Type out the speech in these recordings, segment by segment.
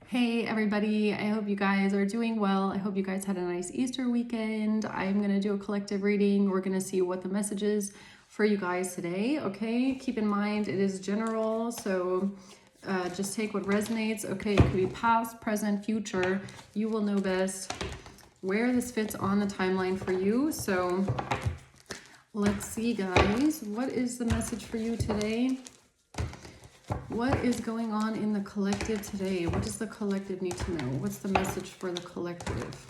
Hey everybody, I hope you guys are doing well. I hope you guys had a nice Easter weekend. I'm going to do a collective reading. We're going to see what the message is for you guys today, okay? Keep in mind it is general, so just take what resonates, okay? It could be past, present, future. You will know best where this fits on the timeline for you. So let's see, guys. What is the message for you today? What is going on in the collective today? What does the collective need to know? What's the message for the collective?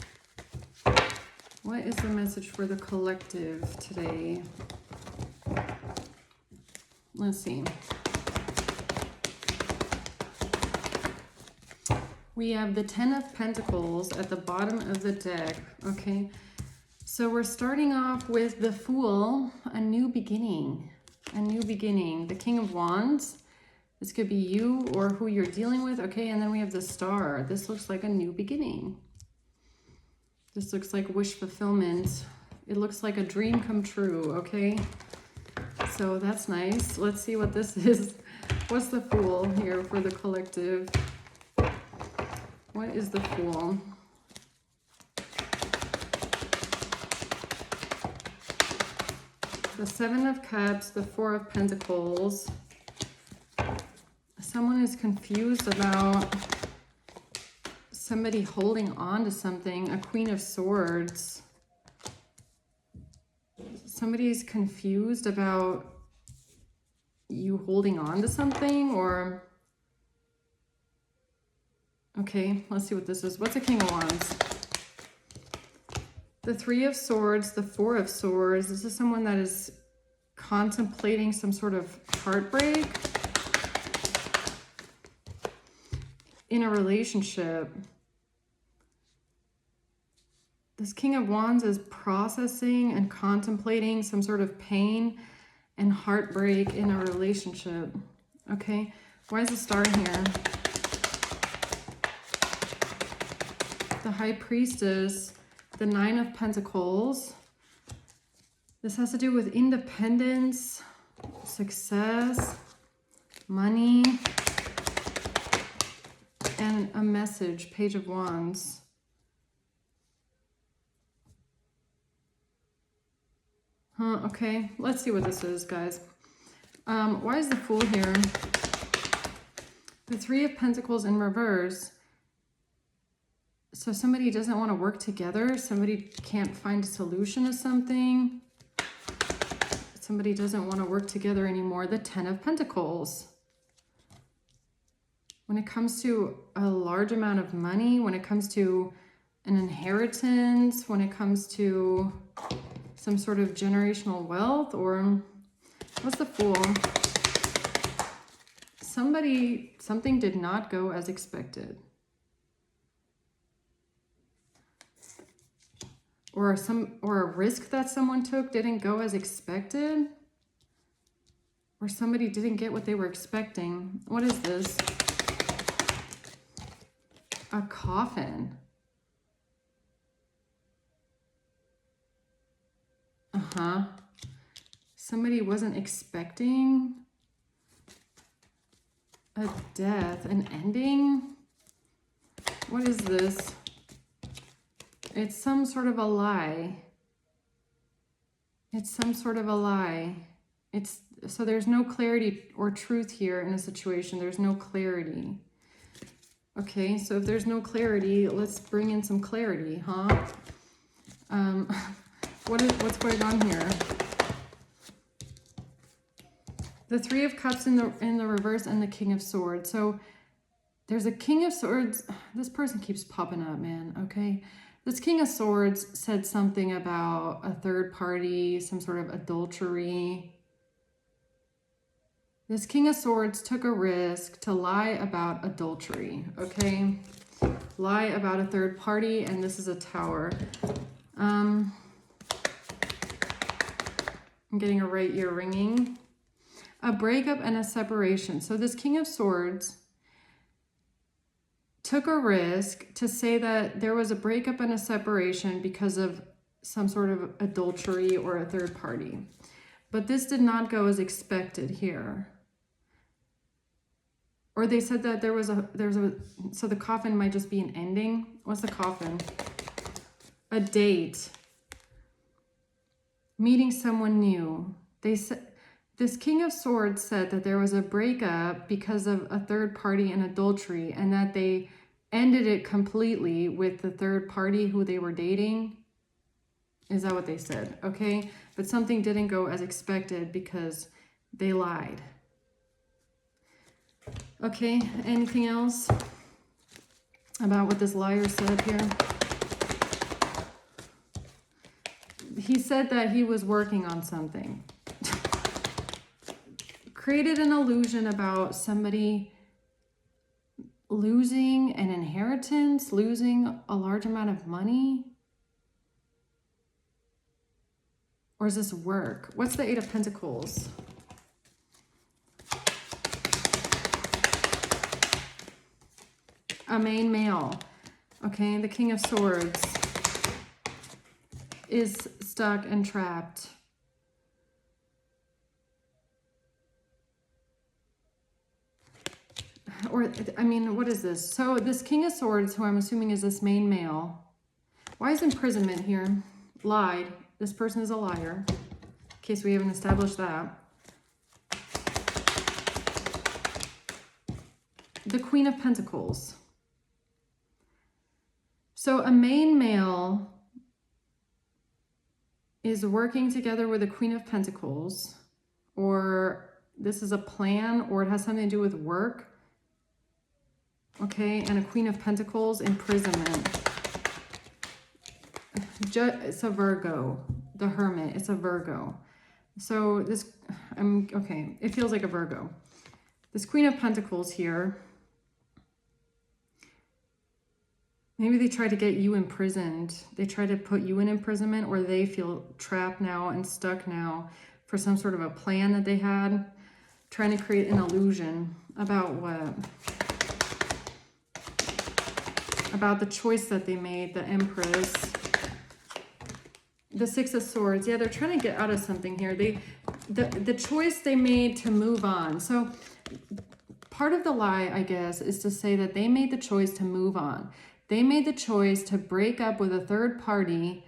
What is the message for the collective today? Let's see. We have the Ten of Pentacles at the bottom of the deck, okay? So we're starting off with the Fool, a new beginning, a new beginning. The King of Wands. This could be you or who you're dealing with. Okay, and then we have the Star. This looks like a new beginning. This looks like wish fulfillment. It looks like a dream come true, okay? So that's nice. Let's see what this is. What's the Fool here for the collective? What is the Fool? The Seven of Cups, the Four of Pentacles. Someone is confused about somebody holding on to something. A Queen of Swords. Somebody's confused about you holding on to something, or... Okay, let's see what this is. What's a King of Wands? The Three of Swords, the Four of Swords. This is someone that is contemplating some sort of heartbreak in a relationship. This King of Wands is processing and contemplating some sort of pain and heartbreak in a relationship. Okay, why is the Star here? The High Priestess, the Nine of Pentacles. This has to do with independence, success, money, and a message, Page of Wands. Okay, let's see what this is, guys. Why is the Fool here? The Three of Pentacles in reverse. So somebody doesn't want to work together. Somebody can't find a solution to something. Somebody doesn't want to work together anymore. The Ten of Pentacles. When it comes to a large amount of money, when it comes to an inheritance, when it comes to some sort of generational wealth, or what's the Fool? Something did not go as expected. Or a risk that someone took didn't go as expected. Or somebody didn't get what they were expecting. What is this? A coffin. Somebody wasn't expecting a death, an ending. What is this? It's some sort of a lie. It's some sort of a lie. So there's no clarity or truth here in a situation. There's no clarity. Okay, so if there's no clarity, let's bring in some clarity, huh? What's going on here? The Three of Cups in the reverse and the King of Swords. So there's a King of Swords. This person keeps popping up, man, okay? This King of Swords said something about a third party, some sort of adultery. This King of Swords took a risk to lie about adultery, okay? Lie about a third party, and this is a Tower. I'm getting a right ear ringing. A breakup and a separation. So this King of Swords took a risk to say that there was a breakup and a separation because of some sort of adultery or a third party. But this did not go as expected here. Or they said that so the coffin might just be an ending. What's the coffin? A date. Meeting someone new. They said, this King of Swords said that there was a breakup because of a third party and adultery, and that they ended it completely with the third party who they were dating. Is that what they said? Okay. But something didn't go as expected because they lied. Okay. Anything else about what this liar said here? He said that he was working on something. Created an illusion about somebody losing an inheritance, losing a large amount of money. Or is this work? What's the Eight of Pentacles? A main male. Okay, the King of Swords is stuck and trapped. Or, I mean, what is this? So this King of Swords, who I'm assuming is this main male. Why is imprisonment here? Lied. This person is a liar. In case we haven't established that. The Queen of Pentacles. So a main male is working together with the Queen of Pentacles, or this is a plan, or it has something to do with work. Okay, and a Queen of Pentacles, imprisonment. It's a Virgo, the Hermit, it's a Virgo. So this, okay, it feels like a Virgo. This Queen of Pentacles here, maybe they try to get you imprisoned. They try to put you in imprisonment, or they feel trapped now and stuck now for some sort of a plan that they had, trying to create an illusion about what? About the choice that they made, the Empress. The Six of Swords. Yeah, they're trying to get out of something here. The choice they made to move on. So part of the lie, I guess, is to say that they made the choice to move on. They made the choice to break up with a third party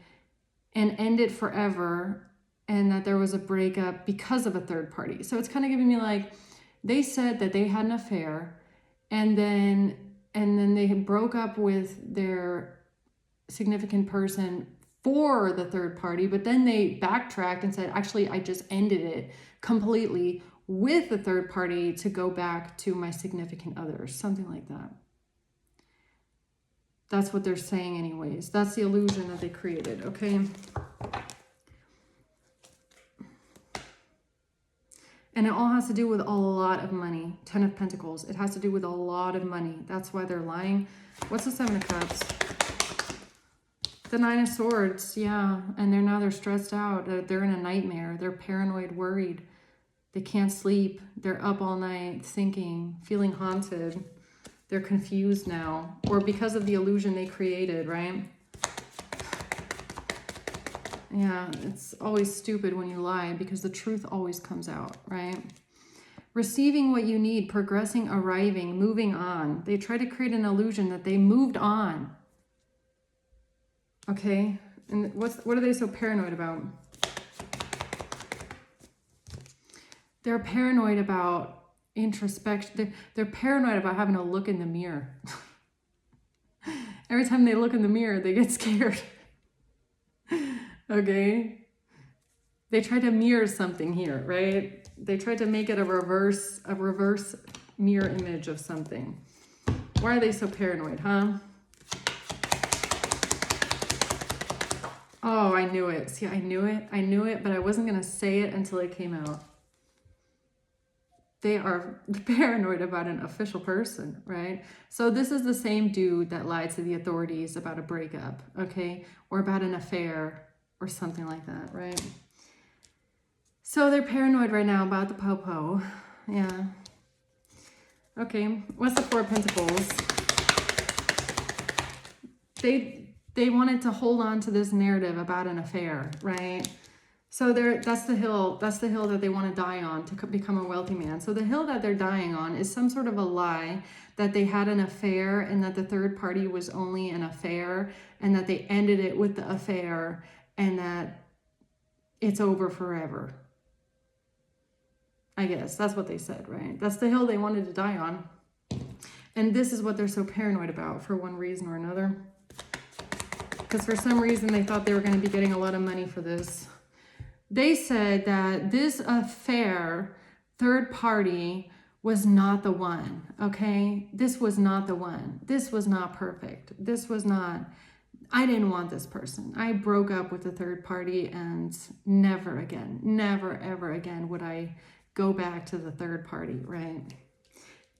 and end it forever, and that there was a breakup because of a third party. So it's kind of giving me like, they said that they had an affair, and then they broke up with their significant person for the third party, but then they backtracked and said, actually, I just ended it completely with the third party to go back to my significant other, something like that. That's what they're saying anyways. That's the illusion that they created, okay? And it all has to do with a lot of money. 10 of Pentacles. It has to do with a lot of money. That's why they're lying. What's the Seven of Cups? The Nine of Swords, yeah. And they're stressed out. They're in a nightmare. They're paranoid, worried. They can't sleep. They're up all night thinking, feeling haunted. They're confused now. Or because of the illusion they created, right? Yeah, it's always stupid when you lie because the truth always comes out, right? Receiving what you need, progressing, arriving, moving on. They try to create an illusion that they moved on. Okay, and what are they so paranoid about? They're paranoid about introspection. They're paranoid about having to look in the mirror. Every time they look in the mirror, they get scared. Okay? They try to mirror something here, right? They try to make it a reverse mirror image of something. Why are they so paranoid, huh? Oh, I knew it. See, I knew it, but I wasn't going to say it until it came out. They are paranoid about an official person, right? So this is the same dude that lied to the authorities about a breakup, okay? Or about an affair or something like that, right? So they're paranoid right now about the po-po. Yeah. Okay, what's the Four of Pentacles? They wanted to hold on to this narrative about an affair, right? So that's the hill that they want to die on to become a wealthy man. So the hill that they're dying on is some sort of a lie that they had an affair and that the third party was only an affair and that they ended it with the affair and that it's over forever. I guess that's what they said, right? That's the hill they wanted to die on. And this is what they're so paranoid about for one reason or another. Because for some reason they thought they were going to be getting a lot of money for this. They said that this affair, third party, was not the one, okay? This was not the one. This was not perfect. This was not, I didn't want this person. I broke up with the third party and never again, never ever again would I go back to the third party, right?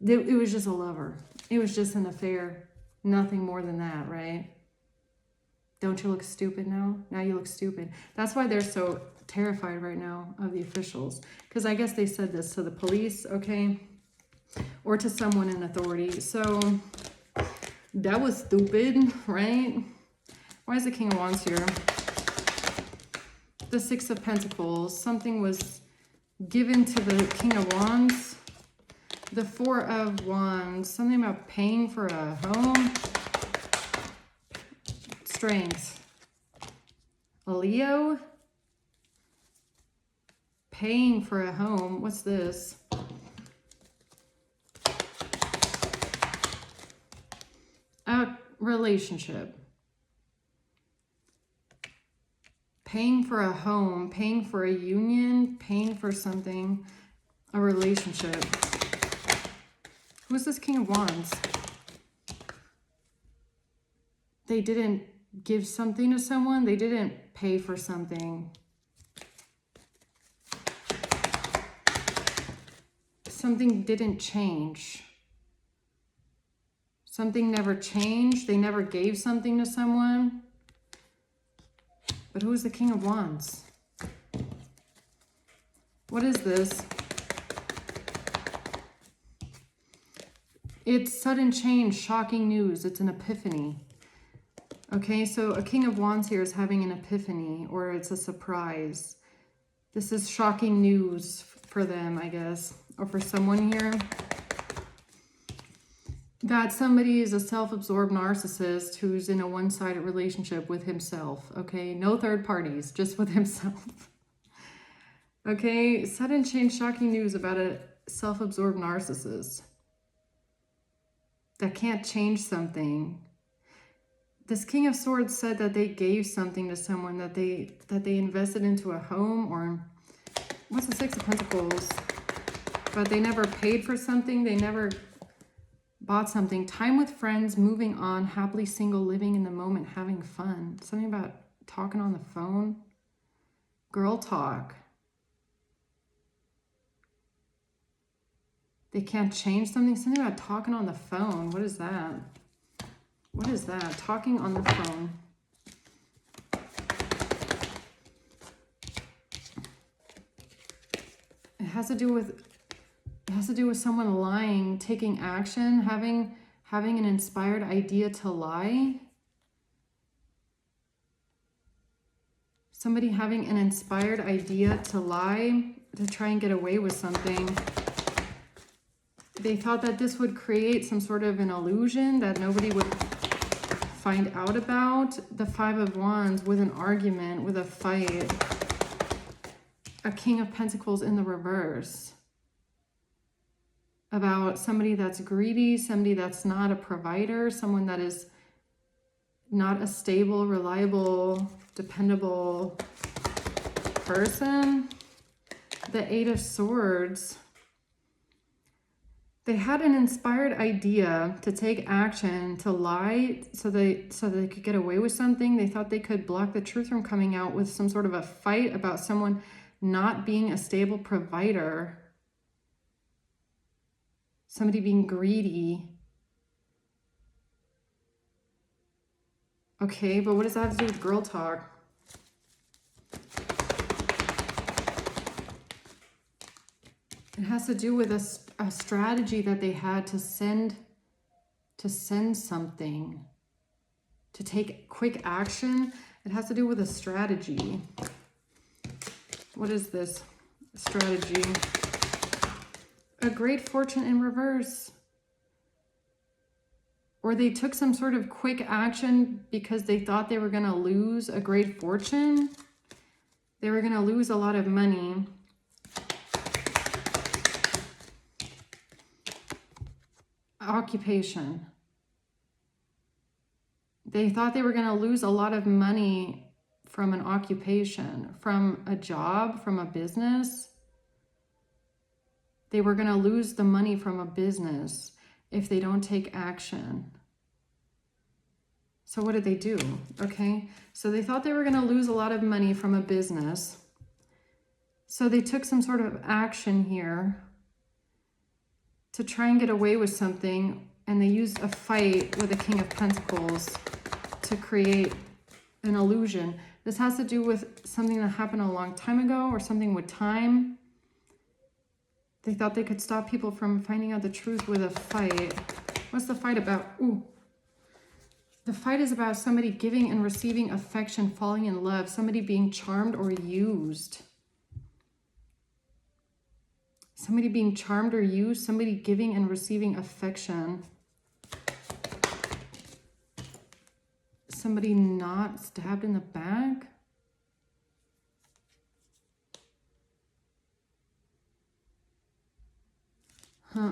It was just a lover. It was just an affair. Nothing more than that, right? Don't you look stupid now? Now you look stupid. That's why they're so terrified right now of the officials. Because I guess they said this to the police, okay? Or to someone in authority. So that was stupid, right? Why is the King of Wands here? The Six of Pentacles. Something was given to the King of Wands. The Four of Wands. Something about paying for a home. Strength. A Leo. Paying for a home. What's this? A relationship. Paying for a home. Paying for a union. Paying for something. A relationship. Who's this King of Wands? They didn't give something to someone. They didn't pay for something. Something didn't change. Something never changed. They never gave something to someone. But who's the King of Wands? What is this? It's sudden change, shocking news. It's an epiphany. Okay, so a King of Wands here is having an epiphany, or it's a surprise. This is shocking news for them, I guess, or for someone here. That somebody is a self-absorbed narcissist who's in a one-sided relationship with himself, okay? No third parties, just with himself. Okay, sudden change, shocking news about a self-absorbed narcissist that can't change something. This King of Swords said that they gave something to someone, that they invested into a home, or what's the Six of Pentacles? But they never paid for something. They never bought something. Time with friends, moving on, happily single, living in the moment, having fun. Something about talking on the phone. Girl talk. They can't change something. Something about talking on the phone. What is that? What is that? Talking on the phone. It has to do with someone lying, taking action, having an inspired idea to lie. Somebody having an inspired idea to lie, to try and get away with something. They thought that this would create some sort of an illusion that nobody would find out about. The Five of Wands with an argument, with a fight. A King of Pentacles in the reverse. About somebody that's greedy, somebody that's not a provider, someone that is not a stable, reliable, dependable person. The Eight of Swords. They had an inspired idea to take action, to lie, so they could get away with something. They thought they could block the truth from coming out with some sort of a fight about someone not being a stable provider. Somebody being greedy. Okay, but what does that have to do with girl talk? It has to do with a strategy that they had to send something, to take quick action. It has to do with a strategy. What is this strategy? A great fortune in reverse. Or they took some sort of quick action because they thought they were going to lose a great fortune. They were going to lose a lot of money. Occupation. They thought they were going to lose a lot of money from an occupation, from a job, from a business. They were going to lose the money from a business if they don't take action. So what did they do? Okay, so they thought they were going to lose a lot of money from a business. So they took some sort of action here to try and get away with something, and they used a fight with the King of Pentacles to create an illusion. This has to do with something that happened a long time ago or something with time. They thought they could stop people from finding out the truth with a fight. What's the fight about? Ooh. The fight is about somebody giving and receiving affection, falling in love, somebody being charmed or used. Somebody being charmed or used, somebody giving and receiving affection. Somebody not stabbed in the back.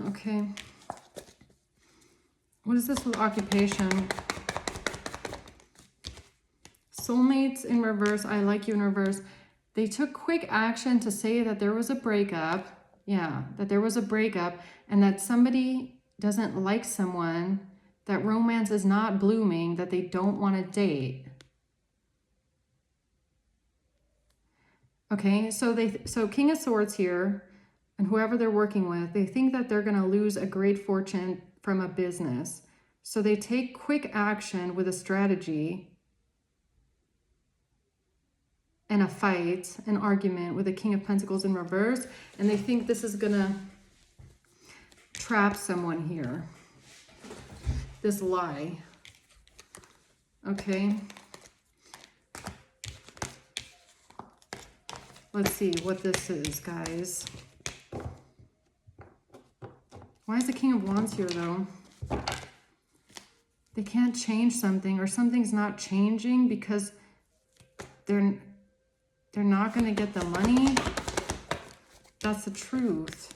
Okay. What is this with occupation? Soulmates in reverse. I like you in reverse. They took quick action to say that there was a breakup. Yeah, that there was a breakup and that somebody doesn't like someone, that romance is not blooming, that they don't want to date. Okay, so King of Swords here, and whoever they're working with, they think that they're going to lose a great fortune from a business. So they take quick action with a strategy and a fight, an argument with the King of Pentacles in reverse, and they think this is going to trap someone here. This lie. Okay. Let's see what this is, guys. Why is the King of Wands here, though? They can't change something, or something's not changing because they're not going to get the money. That's the truth.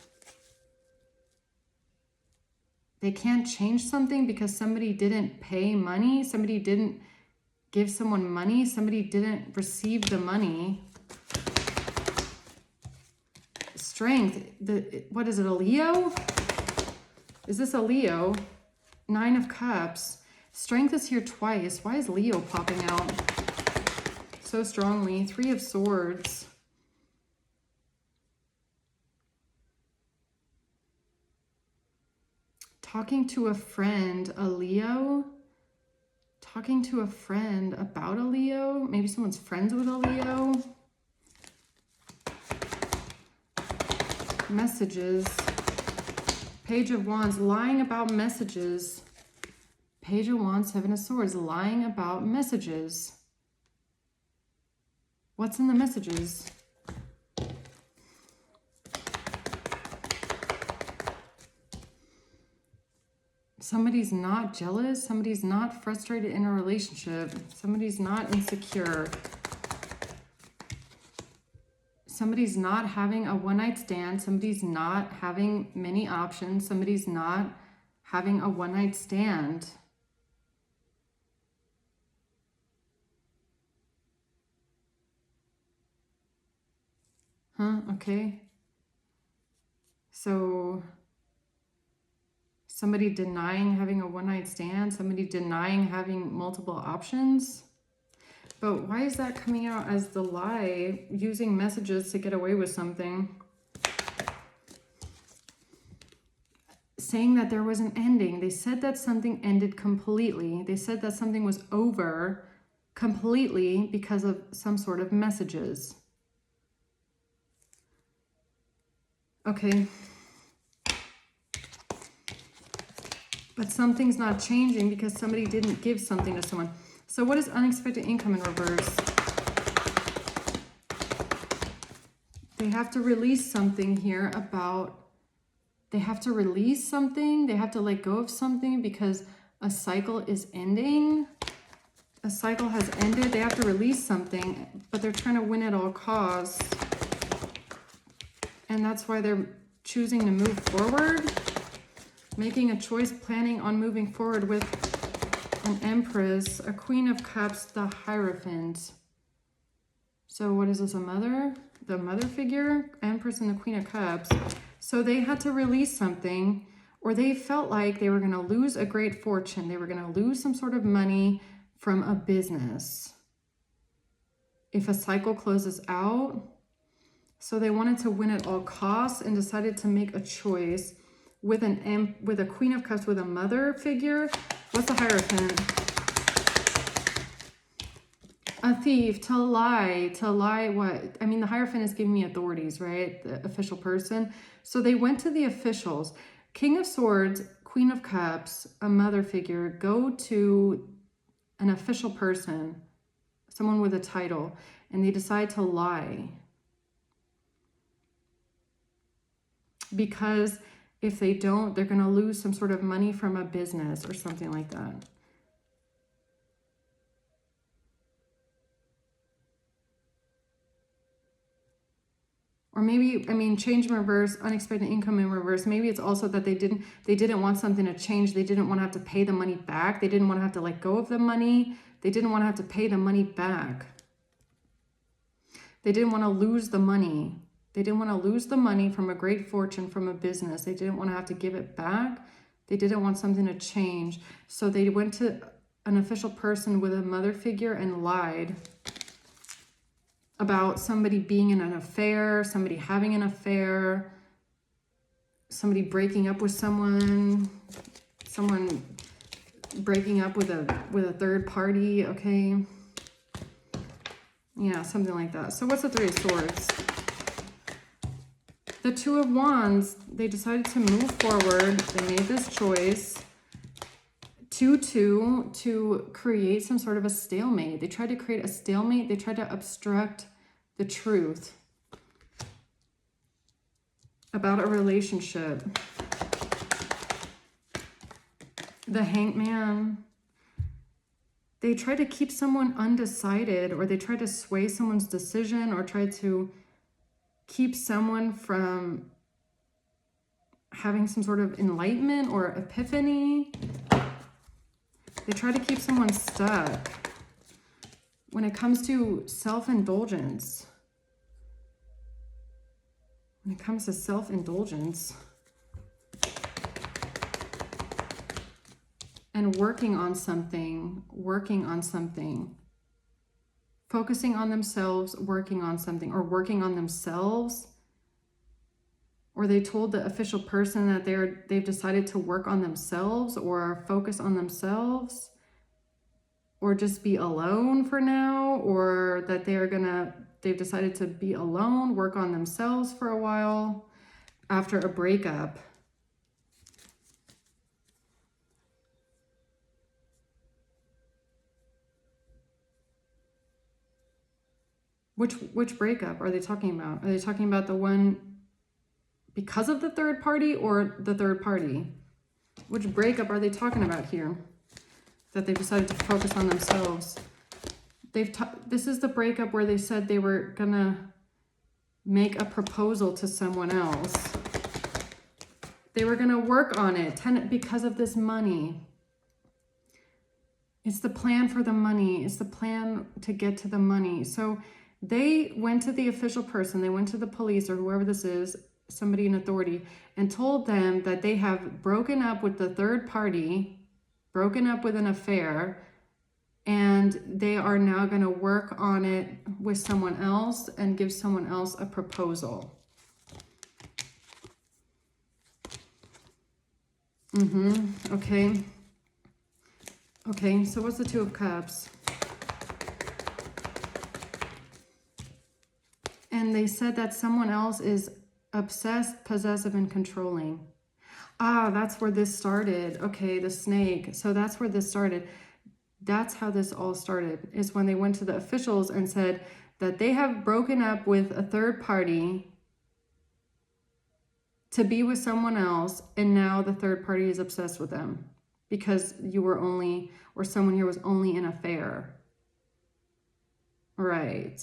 They can't change something because somebody didn't pay money. Somebody didn't give someone money. Somebody didn't receive the money. Strength. What is it, a Leo? Is this a Leo? 9 of Cups. Strength is here twice. Why is Leo popping out so strongly? 3 of Swords. Talking to a friend, a Leo. Talking to a friend about a Leo. Maybe someone's friends with a Leo. Messages. Page of Wands, lying about messages. Page of Wands, 7 of Swords, lying about messages. What's in the messages? Somebody's not jealous. Somebody's not frustrated in a relationship. Somebody's not insecure. Somebody's not having a one-night stand. Somebody's not having many options. Somebody's not having a one-night stand. Okay. So somebody denying having a one-night stand, somebody denying having multiple options. But why is that coming out as the lie, using messages to get away with something? Saying that there was an ending. They said that something ended completely. They said that something was over completely because of some sort of messages. Okay. But something's not changing because somebody didn't give something to someone. So what is unexpected income in reverse? They have to release something here about, they have to release something. They have to let go of something because a cycle is ending. A cycle has ended. They have to release something, but they're trying to win at all costs. And that's why they're choosing to move forward, making a choice, planning on moving forward with an Empress, a Queen of Cups, the Hierophant. So what is this, a mother? The mother figure, Empress and the Queen of Cups. So they had to release something, or they felt like they were going to lose a great fortune. They were going to lose some sort of money from a business if a cycle closes out. So they wanted to win at all costs and decided to make a choice with a Queen of Cups, with a mother figure. What's the Hierophant? A thief, to lie what? I mean, the Hierophant is giving me authorities, right? The official person. So they went to the officials. King of Swords, Queen of Cups, a mother figure, go to an official person, someone with a title, and they decide to lie. Because if they don't, they're going to lose some sort of money from a business or something like that. Or maybe, I mean, change in reverse, unexpected income in reverse. Maybe it's also that they didn't want something to change. They didn't want to have to pay the money back. They didn't want to have to let go of the money. They didn't want to have to pay the money back. They didn't want to lose the money. They didn't want to lose the money from a great fortune from a business. They didn't want to have to give it back. They didn't want something to change. So they went to an official person with a mother figure and lied about somebody being in an affair, somebody having an affair, somebody breaking up with someone breaking up with a third party, okay? Yeah, something like that. So what's the Three of Swords? The Two of Wands, they decided to move forward. They made this choice to create some sort of a stalemate. They tried to create a stalemate. They tried to obstruct the truth about a relationship. The Hanged Man. They tried to keep someone undecided, or they tried to sway someone's decision, or tried to keep someone from having some sort of enlightenment or epiphany. They try to keep someone stuck. When it comes to self-indulgence, and working on something, focusing on themselves, working on something, or working on themselves. Or they told the official person that they've decided to work on themselves or focus on themselves, or just be alone for now, or that they've decided to be alone, work on themselves for a while after a breakup. Which breakup are they talking about? Are they talking about the one because of the third party, or the third party? Which breakup are they talking about here that they've decided to focus on themselves? This is the breakup where they said they were gonna make a proposal to someone else. They were gonna work on it because of this money. It's the plan for the money. It's the plan to get to the money. So they went to the official person, they went to the police or whoever this is, somebody in authority, and told them that they have broken up with the third party, broken up with an affair, and they are now going to work on it with someone else and give someone else a proposal. Okay. Okay, so what's the Two of Cups? And they said that someone else is obsessed, possessive, and controlling. Ah, that's where this started. Okay, the snake. So that's where this started. That's how this all started, is when they went to the officials and said that they have broken up with a third party to be with someone else, and now the third party is obsessed with them because you were only, or someone here was only in an affair. Right.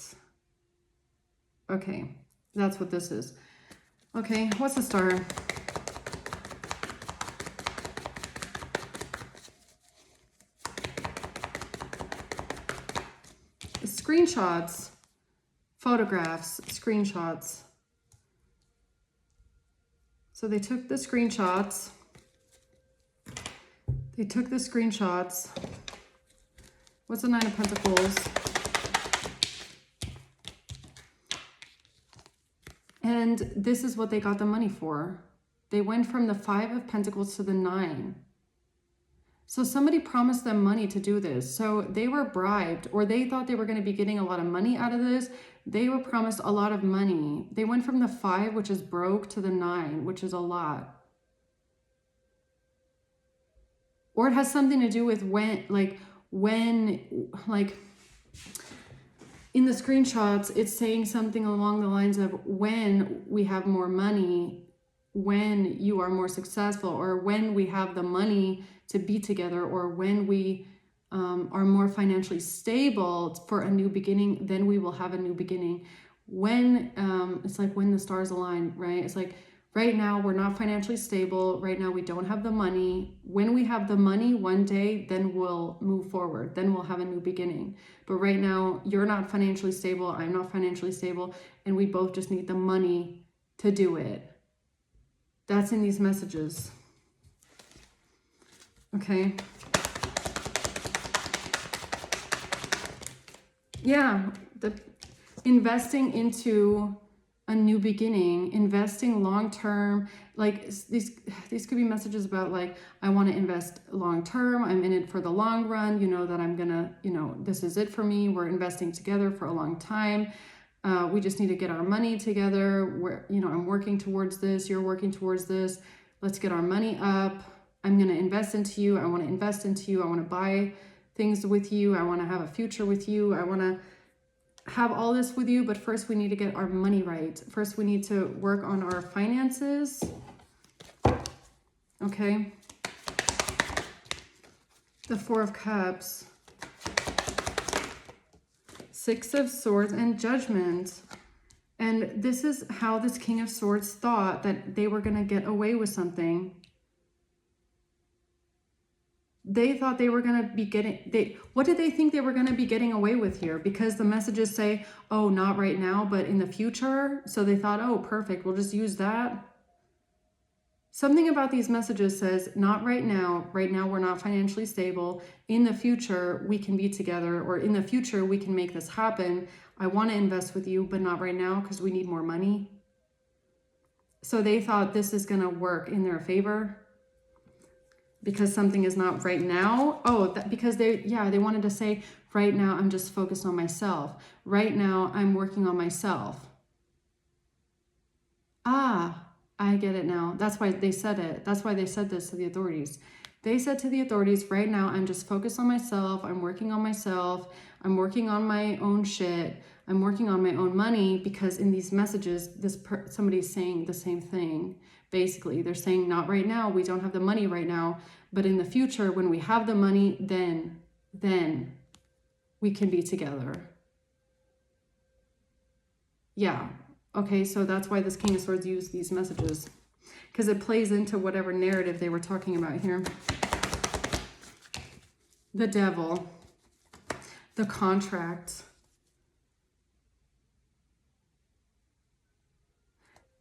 Okay, that's what this is. Okay, what's the star? Screenshots, photographs, screenshots. So they took the screenshots. What's the Nine of Pentacles? And this is what they got the money for. They went from the Five of Pentacles to the 9. So somebody promised them money to do this. So they were bribed, or they thought they were going to be getting a lot of money out of this. They were promised a lot of money. They went from the 5, which is broke, to the 9, which is a lot. Or it has something to do with when in the screenshots, it's saying something along the lines of when we have more money, when you are more successful, or when we have the money to be together, or when we are more financially stable for a new beginning, then we will have a new beginning. When it's like when the stars align, right? It's like right now we're not financially stable. Right now we don't have the money. When we have the money one day, then we'll move forward. Then we'll have a new beginning. But right now you're not financially stable. I'm not financially stable. And we both just need the money to do it. That's in these messages. Okay. Yeah, the investing into a new beginning, investing long-term, like these could be messages about like, I want to invest long-term. I'm in it for the long run. You know that I'm gonna, this is it for me. We're investing together for a long time. We just need to get our money together. I'm working towards this. You're working towards this. Let's get our money up. I'm going to invest into you. I want to invest into you. I want to buy things with you. I want to have a future with you. I want to have all this with you. But first we need to get our money right. First we need to work on our finances. Okay. The Four of Cups. Six of Swords and Judgment. And this is how this King of Swords thought that they were going to get away with something. They thought they were going to be what did they think they were going to be getting away with here? Because the messages say, oh, not right now, but in the future. So they thought, oh, perfect. We'll just use that. Something about these messages says, not right now. Right now, we're not financially stable. In the future, we can be together, or in the future, we can make this happen. I want to invest with you, but not right now because we need more money. So they thought this is going to work in their favor because something is not right now. Oh, because they wanted to say, right now, I'm just focused on myself. Right now, I'm working on myself. Ah, I get it now. That's why they said it. That's why they said this to the authorities. They said to the authorities, right now, I'm just focused on myself. I'm working on myself. I'm working on my own shit. I'm working on my own money, because in these messages, somebody's saying the same thing. Basically, they're saying, not right now. We don't have the money right now. But in the future, when we have the money, then we can be together. Yeah. Okay, so that's why this King of Swords used these messages, because it plays into whatever narrative they were talking about here. The Devil, the contract.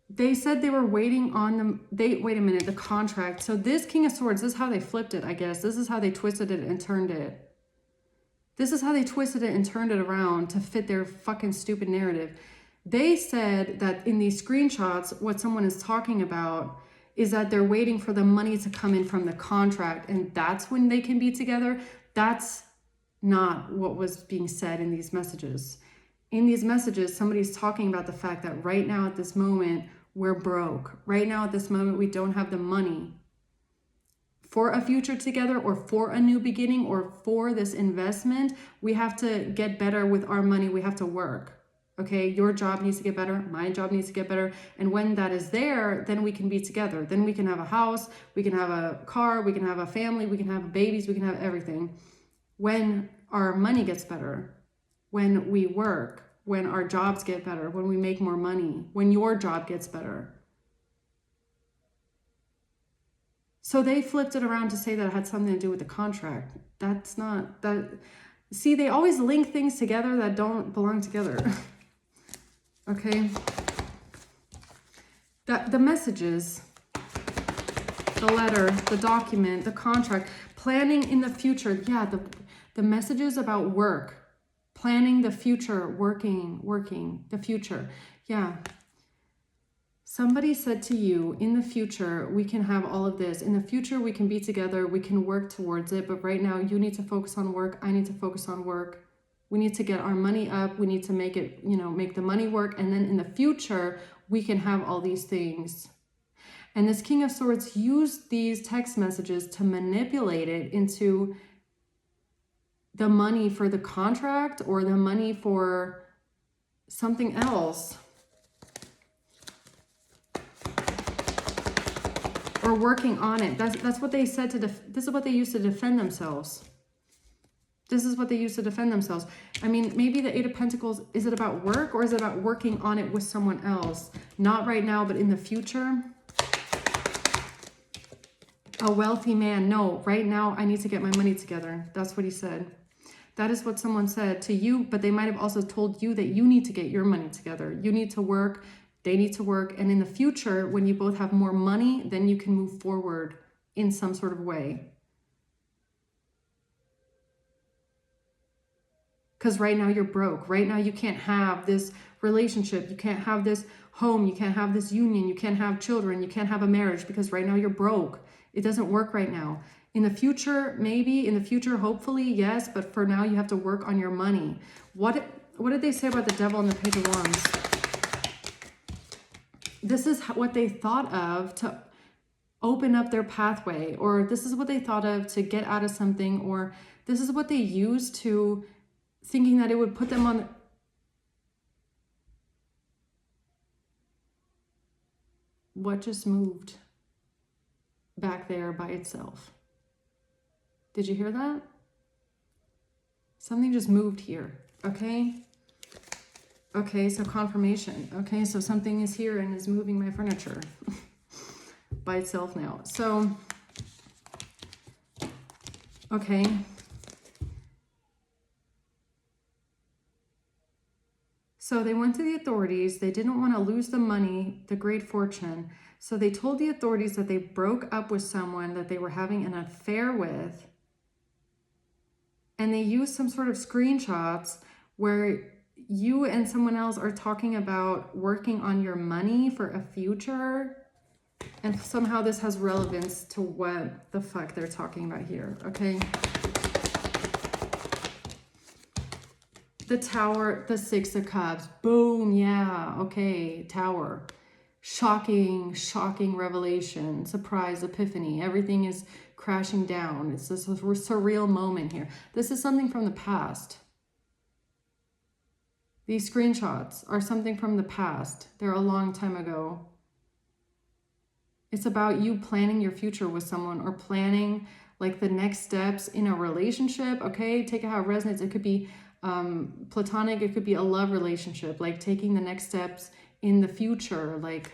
They said they were waiting on them. Wait a minute, the contract. So this King of Swords, this is how they flipped it, I guess. This is how they twisted it and turned it. This is how they twisted it and turned it around to fit their fucking stupid narrative. They said that in these screenshots, what someone is talking about is that they're waiting for the money to come in from the contract, and that's when they can be together. That's not what was being said in these messages. In these messages, somebody's talking about the fact that right now at this moment, we're broke. Right now at this moment, we don't have the money for a future together, or for a new beginning, or for this investment. We have to get better with our money. We have to work. Okay, your job needs to get better, my job needs to get better. And when that is there, then we can be together. Then we can have a house, we can have a car, we can have a family, we can have babies, we can have everything. When our money gets better, when we work, when our jobs get better, when we make more money, when your job gets better. So they flipped it around to say that it had something to do with the contract. That's not that. See, they always link things together that don't belong together. Okay. The messages, the letter, the document, the contract, planning in the future. Yeah, the messages about work, planning the future, working, the future. Yeah. Somebody said to you, in the future, we can have all of this. In the future, we can be together. We can work towards it. But right now, you need to focus on work. I need to focus on work. We need to get our money up. We need to make it, make the money work. And then in the future, we can have all these things. And this King of Swords used these text messages to manipulate it into the money for the contract or the money for something else. Or working on it. That's what they said this is what they used to defend themselves. This is what they used to defend themselves. I mean, maybe the Eight of Pentacles, is it about work or is it about working on it with someone else? Not right now, but in the future. A wealthy man. No, right now I need to get my money together. That's what he said. That is what someone said to you, but they might have also told you that you need to get your money together. You need to work. They need to work. And in the future, when you both have more money, then you can move forward in some sort of way. Because right now you're broke. Right now you can't have this relationship. You can't have this home. You can't have this union. You can't have children. You can't have a marriage because right now you're broke. It doesn't work right now. In the future, maybe. In the future, hopefully, yes. But for now, you have to work on your money. What did they say about the Devil and the Page of Wands? This is what they thought of to open up their pathway, or this is what they thought of to get out of something, or this is what they used to thinking that it would put them on. What just moved back there by itself? Did you hear that? Something just moved here, okay? Okay, so confirmation. Okay, so something is here and is moving my furniture by itself now. So, okay. So they went to the authorities. They didn't want to lose the money, the great fortune. So they told the authorities that they broke up with someone that they were having an affair with. And they used some sort of screenshots where you and someone else are talking about working on your money for a future. And somehow this has relevance to what the fuck they're talking about here, okay? The Tower, the Six of Cups. Boom, yeah, okay, Tower. Shocking, shocking revelation, surprise, epiphany. Everything is crashing down. It's this surreal moment here. This is something from the past. These screenshots are something from the past. They're a long time ago. It's about you planning your future with someone or planning like the next steps in a relationship, okay? Take it how it resonates. It could be platonic, it could be a love relationship, like taking the next steps in the future, like,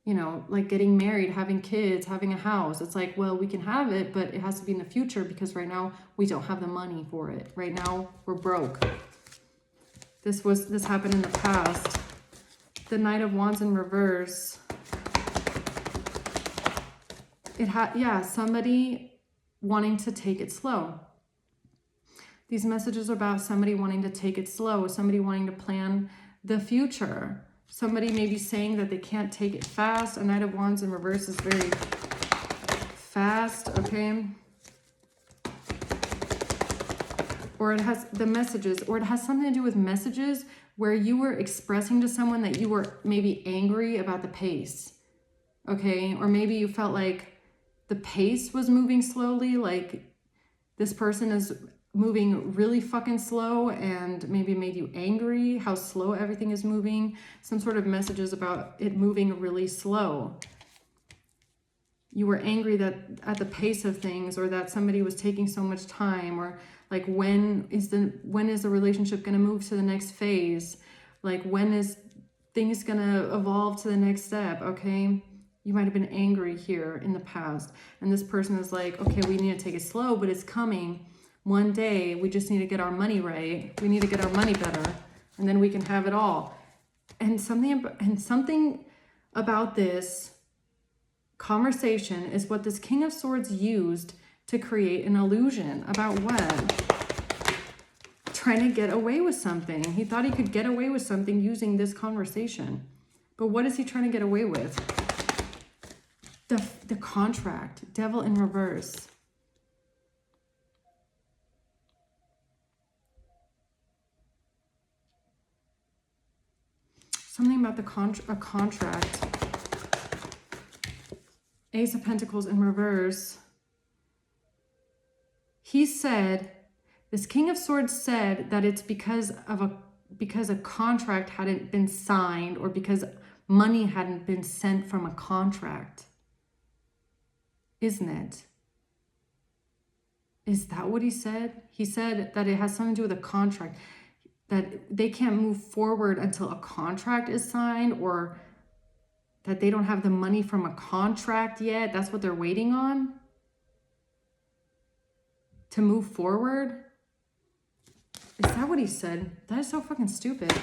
you know, like getting married, having kids, having a house. It's like, well, we can have it, but it has to be in the future because right now we don't have the money for it. Right now we're broke. This happened in the past. The Knight of Wands in reverse. Somebody wanting to take it slow. These messages are about somebody wanting to take it slow, somebody wanting to plan the future. Somebody may be saying that they can't take it fast. A Knight of Wands in reverse is very fast, okay? Or it has the messages, or it has something to do with messages where you were expressing to someone that you were maybe angry about the pace, okay? Or maybe you felt like the pace was moving slowly, like this person is moving really fucking slow and maybe made you angry, how slow everything is moving. Some sort of messages about it moving really slow. You were angry that at the pace of things, or that somebody was taking so much time, or like when is the relationship going to move to the next phase? Like when is things going to evolve to the next step? Okay, you might have been angry here in the past, and this person is like, okay, we need to take it slow, but it's coming. One day we just need to get our money right. We need to get our money better, and then we can have it all. And something about this conversation is what this King of Swords used to create an illusion about what? Trying to get away with something. He thought he could get away with something using this conversation. But what is he trying to get away with? The contract. Devil in reverse. Something about a contract. Ace of Pentacles in reverse. He said, this King of Swords said that it's because a contract hadn't been signed, or because money hadn't been sent from a contract. Isn't it? Is that what he said? He said that it has something to do with a contract, that they can't move forward until a contract is signed, or that they don't have the money from a contract yet. That's what they're waiting on to move forward. Is that what he said? That is so fucking stupid.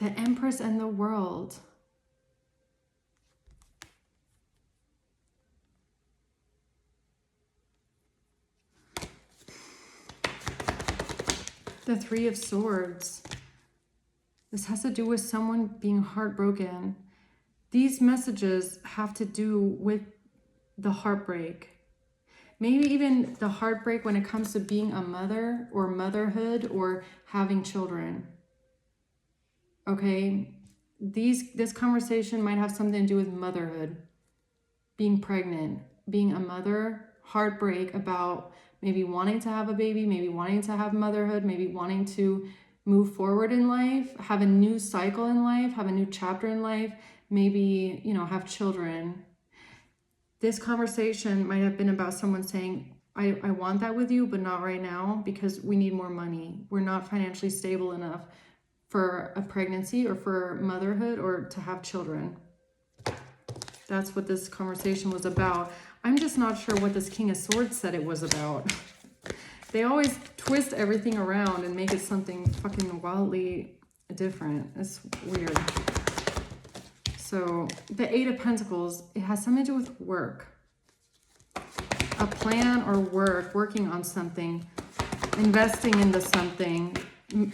The Empress and the World. The Three of Swords. This has to do with someone being heartbroken. These messages have to do with the heartbreak. Maybe even the heartbreak when it comes to being a mother, or motherhood, or having children. Okay? This conversation might have something to do with motherhood. Being pregnant, being a mother, heartbreak about maybe wanting to have a baby, maybe wanting to have motherhood, maybe wanting to move forward in life, have a new cycle in life, have a new chapter in life, maybe, have children. This conversation might have been about someone saying, I want that with you, but not right now because we need more money. We're not financially stable enough for a pregnancy or for motherhood or to have children. That's what this conversation was about. I'm just not sure what this King of Swords said it was about. They always twist everything around and make it something fucking wildly different. It's weird. So the Eight of Pentacles, it has something to do with work. A plan or working on something, investing into something,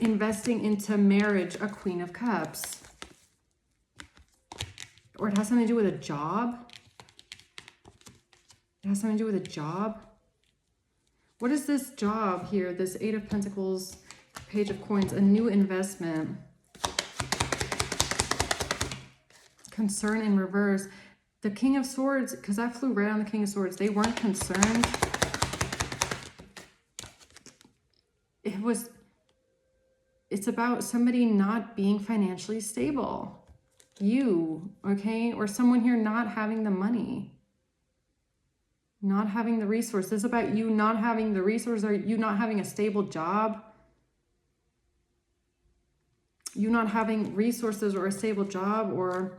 investing into marriage, a Queen of Cups. Or it has something to do with a job. It has something to do with a job. What is this job here? This Eight of Pentacles, Page of Coins, a new investment. Concern in reverse. The King of Swords, because I flew right on the King of Swords, they weren't concerned. It's about somebody not being financially stable. You, okay? Or someone here not having the money. Not having the resources. It's about you not having the resources, or you not having a stable job. You not having resources or a stable job, or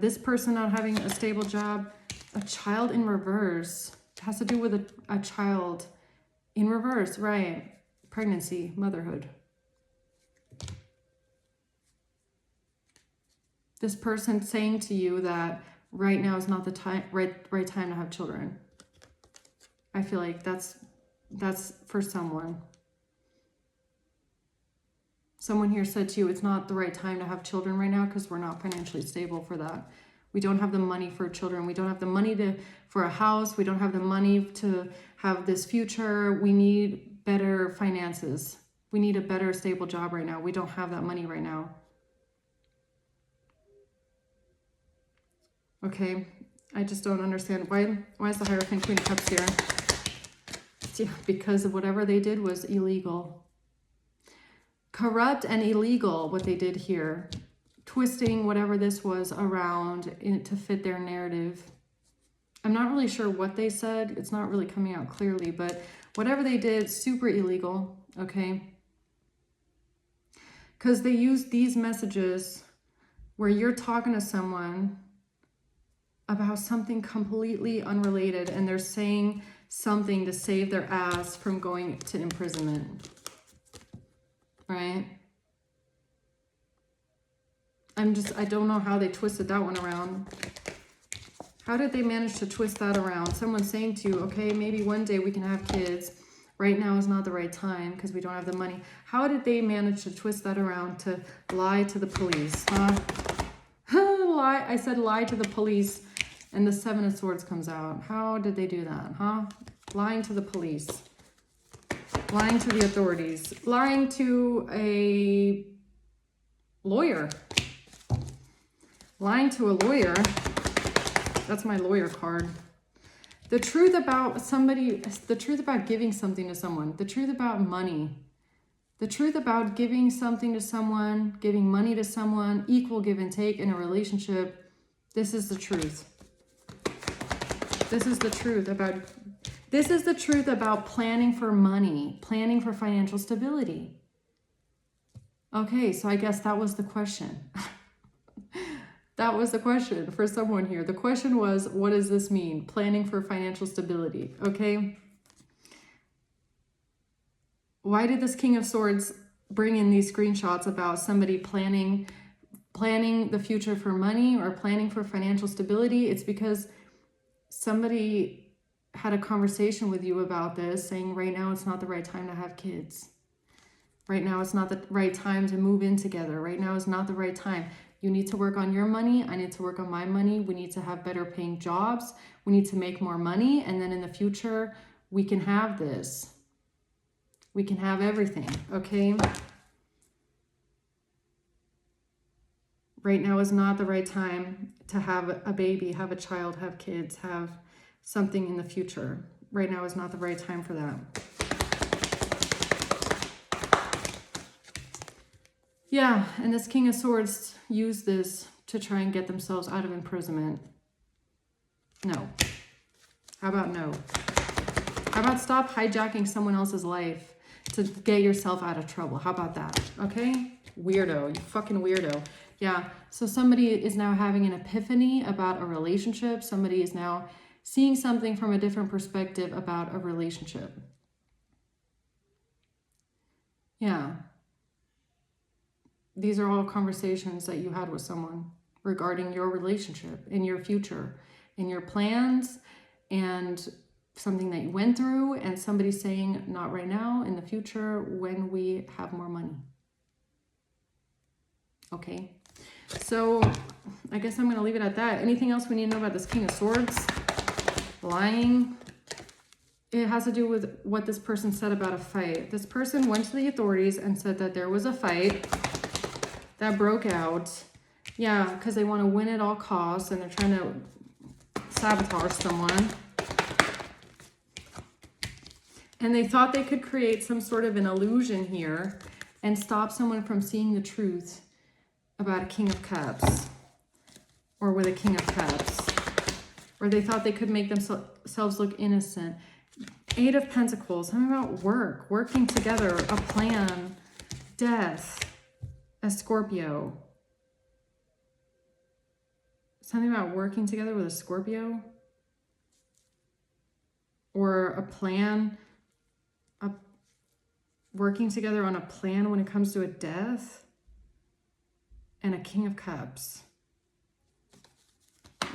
this person not having a stable job. A child in reverse. It has to do with a child in reverse, right? Pregnancy, motherhood. This person saying to you that right now is not the time, right time to have children. I feel like that's for someone. Someone here said to you, it's not the right time to have children right now because we're not financially stable for that. We don't have the money for children. We don't have the money for a house. We don't have the money to have this future. We need better finances. We need a better stable job right now. We don't have that money right now. Okay. I just don't understand. Why is the Hierophant Queen of Cups here? Yeah, because of whatever they did was illegal. Corrupt and illegal, what they did here. Twisting whatever this was around to fit their narrative. I'm not really sure what they said. It's not really coming out clearly, but whatever they did, super illegal, okay? Because they used these messages where you're talking to someone about something completely unrelated and they're saying something to save their ass from going to imprisonment, right? I don't know how they twisted that one around. How did they manage to twist that around? Someone's saying to you, okay, maybe one day we can have kids. Right now is not the right time because we don't have the money. How did they manage to twist that around to lie to the police? Lie. I said lie to the police and the Seven of Swords comes out. How did they do that, huh? Lying to the police. Lying to the authorities. Lying to a lawyer. Lying to a lawyer. That's my lawyer card. The truth about somebody, the truth about giving something to someone, the truth about money, the truth about giving something to someone, giving money to someone, equal give and take in a relationship. This is the truth. This is the truth about planning for money, planning for financial stability. Okay, so I guess that was the question. That was the question for someone here. The question was, what does this mean? Planning for financial stability, okay? Why did this King of Swords bring in these screenshots about somebody planning the future for money or planning for financial stability? It's because somebody had a conversation with you about this, saying right now it's not the right time to have kids. Right now it's not the right time to move in together. Right now is not the right time. You need to work on your money. I need to work on my money. We need to have better paying jobs. We need to make more money. And then in the future, we can have this. We can have everything, okay? Right now is not the right time to have a baby, have a child, have kids, have something in the future. Right now is not the right time for that. Yeah, and this King of Swords used this to try and get themselves out of imprisonment. No. How about no? How about stop hijacking someone else's life to get yourself out of trouble? How about that? Okay? Weirdo. You fucking weirdo. Yeah, so somebody is now having an epiphany about a relationship. Somebody is now seeing something from a different perspective about a relationship. Yeah. These are all conversations that you had with someone regarding your relationship, in your future, in your plans, and something that you went through, and somebody saying, not right now, in the future, when we have more money. Okay, so I guess I'm going to leave it at that. Anything else we need to know about this King of Swords? Lying. It has to do with what this person said about a fight. This person went to the authorities and said that there was a fight that broke out. Yeah, because they want to win at all costs and they're trying to sabotage someone. And they thought they could create some sort of an illusion here and stop someone from seeing the truth about a King of Cups or with a King of Cups. Or they thought they could make themselves look innocent. Eight of Pentacles, something about work, working together, a plan, death. A Scorpio. Something about working together with a Scorpio. Or a plan. Working together on a plan when it comes to a death. And a King of Cups.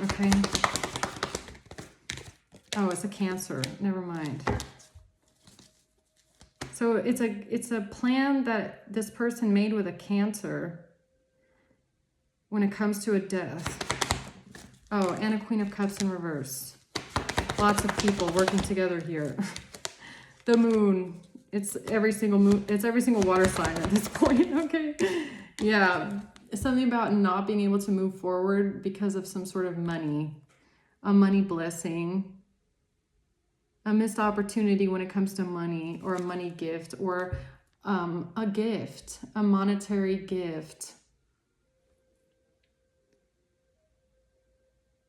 Okay. Oh, it's a Cancer. Never mind. So it's a plan that this person made with a Cancer when it comes to a death. Oh, and a Queen of Cups in reverse. Lots of people working together here. The moon. It's every single moon. It's every single water sign at this point. Okay. Yeah. Something about not being able to move forward because of some sort of money. a money blessing, a missed opportunity when it comes to money, or a money gift, or a gift, a monetary gift.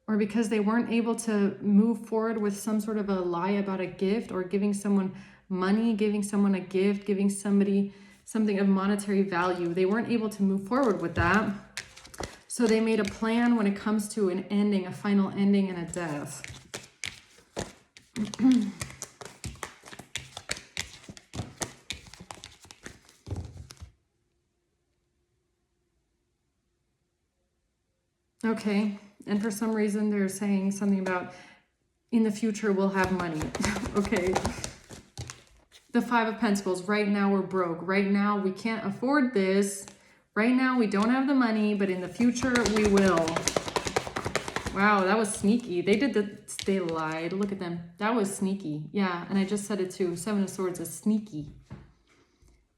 Or because they weren't able to move forward with some sort of a lie about a gift, or giving someone money, giving someone a gift, giving somebody something of monetary value. They weren't able to move forward with that. So they made a plan when it comes to an ending, a final ending, and a death. Okay, and for some reason they're saying something about in the future we'll have money. Okay. The Five of Pentacles. Right now we're broke. Right now we can't afford this. Right now we don't have the money, but in the future we will. Wow, that was sneaky. They lied. Look at them. That was sneaky. Yeah, and I just said it too. Seven of Swords is sneaky.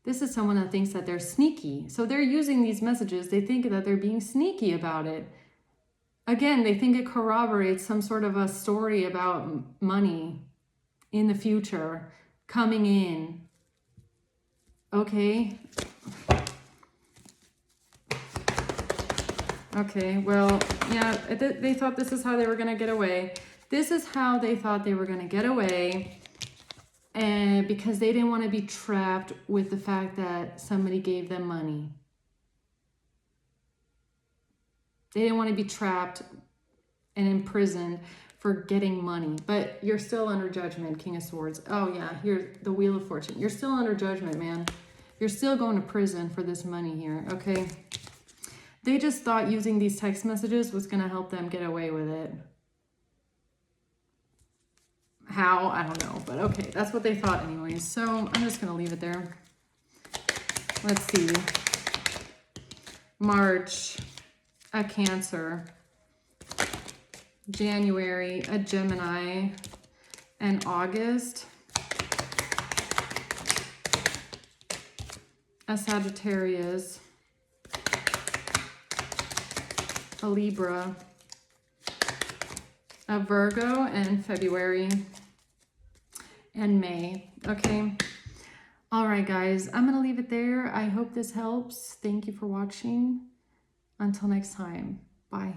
This is someone that thinks that they're sneaky. So they're using these messages. They think that they're being sneaky about it. Again, they think it corroborates some sort of a story about money in the future coming in. Okay. Okay, well, yeah, they thought this is how they were going to get away. This is how they thought they were going to get away. And because they didn't want to be trapped with the fact that somebody gave them money. They didn't want to be trapped and imprisoned for getting money. But you're still under judgment, King of Swords. Oh yeah, here's the Wheel of Fortune. You're still under judgment, man. You're still going to prison for this money here, okay? They just thought using these text messages was going to help them get away with it. How? I don't know. But okay, that's what they thought anyways. So I'm just going to leave it there. Let's see. March, a Cancer. January, a Gemini. And August, a Sagittarius. A Libra, a Virgo, and February and May. Okay. All right, guys, I'm going to leave it there. I hope this helps. Thank you for watching. Until next time. Bye.